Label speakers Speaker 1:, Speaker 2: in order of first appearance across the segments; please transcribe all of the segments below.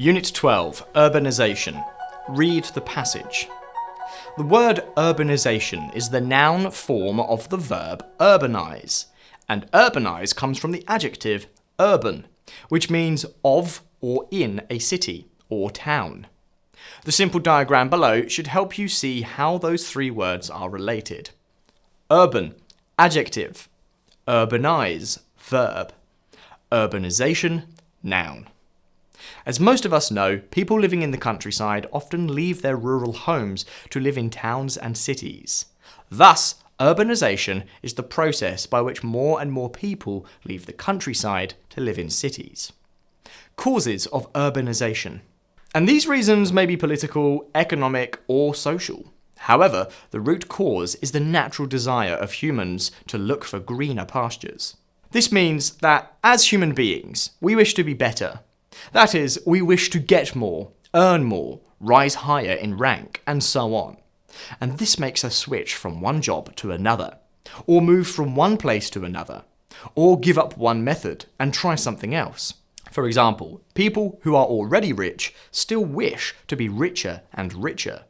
Speaker 1: Unit 12, Urbanization. Read the passage. The word urbanization is the noun form of the verb urbanize, and urbanize comes from the adjective urban, which means of or in a city or town. The simple diagram below should help you see how those three words are related. Urban, adjective. Urbanize, verb. Urbanization, noun. As most of us know, people living in the countryside often leave their rural homes to live in towns and cities. Thus, urbanization is the process by which more and more people leave the countryside to live in cities. Causes of urbanization. And these reasons may be political, economic, or social. However, the root cause is the natural desire of humans to look for greener pastures. This means that, as human beings, we wish to be better. That is, we wish to get more, earn more, rise higher in rank, and so on. And this makes us switch from one job to another, or move from one place to another, or give up one method and try something else. For example, people who are already rich still wish to be richer and richer.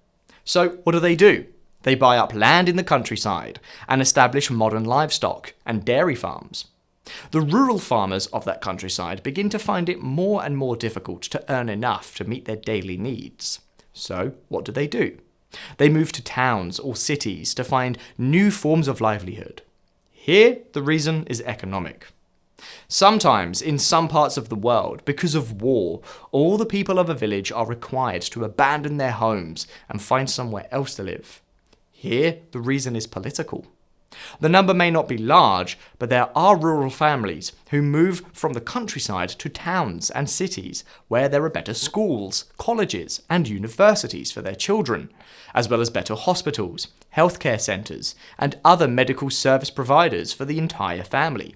Speaker 1: So what do? They buy up land in the countryside and establish modern livestock and dairy farms. The rural farmers of that countryside begin to find it more and more difficult to earn enough to meet their daily needs. So what do? They move to towns or cities to find new forms of livelihood. Here, the reason is economic. Sometimes, in some parts of the world, because of war, all the people of a village are required to abandon their homes and find somewhere else to live. Here, the reason is political. The number may not be large, but there are rural families who move from the countryside to towns and cities where there are better schools, colleges, and universities for their children, as well as better hospitals, healthcare centres, and other medical service providers for the entire family.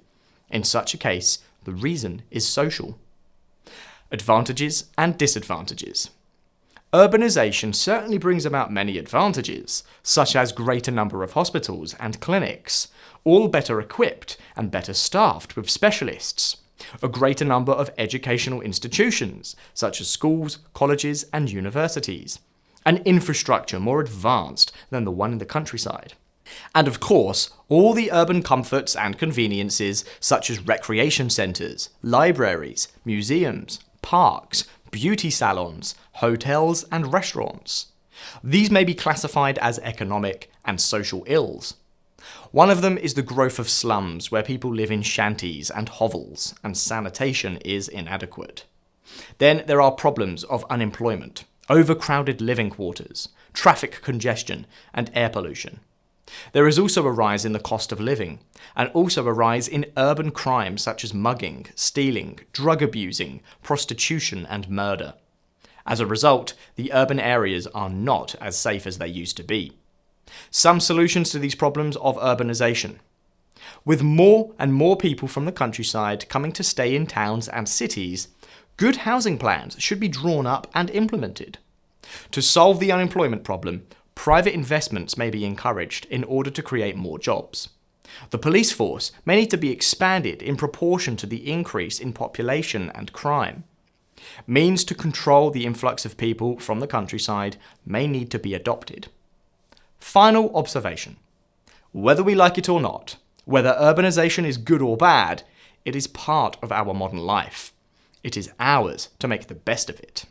Speaker 1: In such a case, the reason is social. Advantages and disadvantages. Urbanization certainly brings about many advantages, such as greater number of hospitals and clinics, all better equipped and better staffed with specialists, a greater number of educational institutions, such as schools, colleges, and universities, an infrastructure more advanced than the one in the countryside. And of course, all the urban comforts and conveniences such as recreation centres, libraries, museums, parks, beauty salons, hotels and restaurants. These may be classified as economic and social ills. One of them is the growth of slums where people live in shanties and hovels and sanitation is inadequate. Then there are problems of unemployment, overcrowded living quarters, traffic congestion and air pollution. There is also a rise in the cost of living, and also a rise in urban crime such as mugging, stealing, drug abusing, prostitution and murder. As a result, the urban areas are not as safe as they used to be. Some solutions to these problems of urbanization. With more and more people from the countryside coming to stay in towns and cities, good housing plans should be drawn up and implemented. To solve the unemployment problem, private investments may be encouraged in order to create more jobs. The police force may need to be expanded in proportion to the increase in population and crime. Means to control the influx of people from the countryside may need to be adopted. Final observation. Whether we like it or not, whether urbanization is good or bad, it is part of our modern life. It is ours to make the best of it.